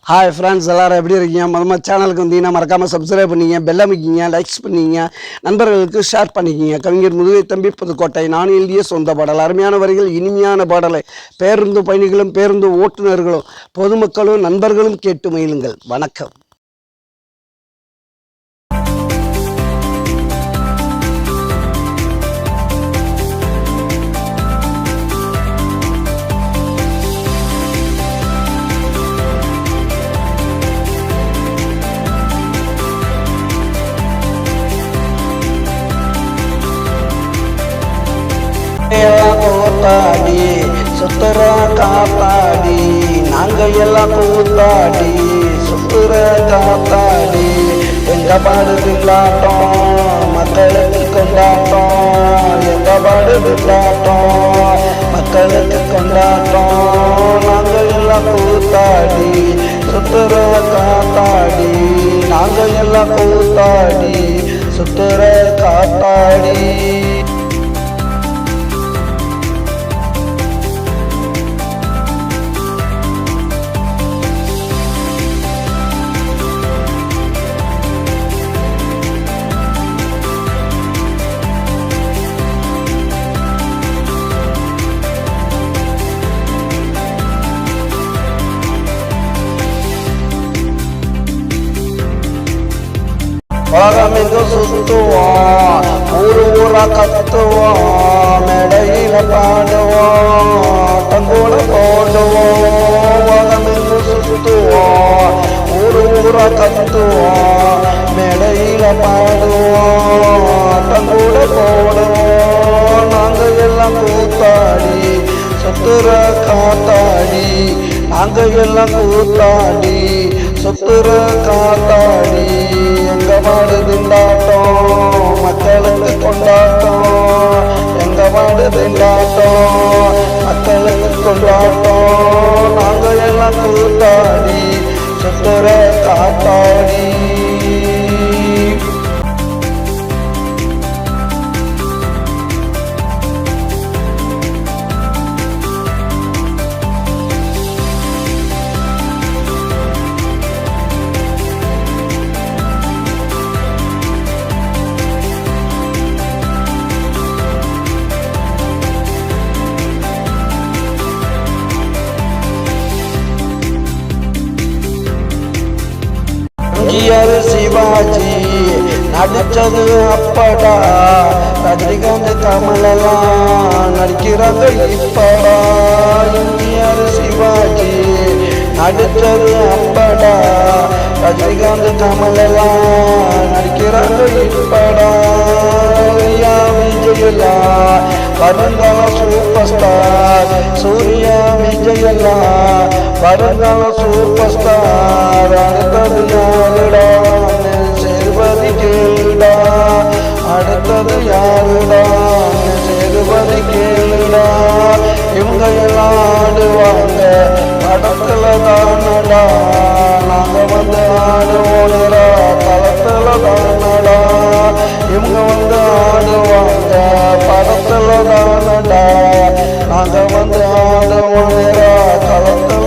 Hi friends, எல்லோரும் எப்படி இருக்கீங்க? மொதல் சேனலுக்கு வந்தீங்கன்னா மறக்காமல் சப்ஸ்கிரைப் பண்ணிங்க, பெல் அமைக்கிங்க, லைக்ஸ் பண்ணிங்க, நண்பர்களுக்கு ஷேர் பண்ணிக்கிங்க. கவிஞர் முதுகை தம்பி புதுக்கோட்டை. நான் எழுதிய சொந்த பாடல். அருமையான வரிகள், இனிமையான பாடலை பேருந்து பயணிகளும் பேருந்து ஓட்டுநர்களும் பொதுமக்களும் நண்பர்களும் கேட்டு மகிழுங்கள். வணக்கம். கூத்தாடி சுத்துற காத்தாடி, நாங்க எல்லாம் கூத்தாடி சுத்துற காத்தாடி. எங்க பாடுதில்லாட்டம் மக்களுக்கு கொண்டாட்டம், எங்க பாடுதில்லாட்டம் மக்களுக்கு கொண்டாட்டம். நாங்க எல்லாம் கூத்தாடி சுத்துற காத்தாடி, நாங்க எல்லாம் கூத்தாடி சுத்துற காத்தாடி. உலகமெங்கு சுத்துவோம், ஊரு ஊரா கத்துவோம், மேடையில பாடுவோம், தங்கூட போடுவோம். உலகமெங்கு சுத்துவோம், ஊரு ஊரா கத்துவோம், மேடையில பாடுவோம், தங்கூட போடுவோம். நாங்க எல்லாம் கூத்தாடி சுத்துற காத்தாடி, நாங்க எல்லாம் கூத்தாடி சுத்துற காத்தாடி. எங்க மாடு திண்டாட்டம் மக்களுக்கு கொண்டாட்டம், எங்க மாடு திண்டாட்டம் மக்களுக்கு கொண்டாட்டம். நாங்க எல்லாம் கூத்தாடி சுத்துற காத்தாடி. சிவாஜி நடிச்சது அப்படா, ரஜினிகாந்த் கமலெல்லாம் நடிக்கிறாங்க இப்படா. இந்தியர் சிவாஜி நடிச்சது அப்படா, ரஜினிகாந்த் கமலெல்லாம் நடிக்கிறாங்க இப்படா. விஜயெல்லாம் வருங்கால சூப்பர் ஸ்டார், சூர்யா விஜயெல்லாம் வருங்கால சூப்பர் ஸ்டார். அடுத்தது யாருடா சேதுபதி கேளுடா, அடுத்தது யாருடா சேதுபதி கேளுடா. இவங்க எல்லாம் ஆடுவாங்க படத்துல தானடா, நாங்க வந்து ஆடுவோனரா தளத்துல தானடா. இவங்க வந்து ஆடுவாங்க படத்துல தானடா, நாங்க வந்து ஆடுவோனரா தளத்துல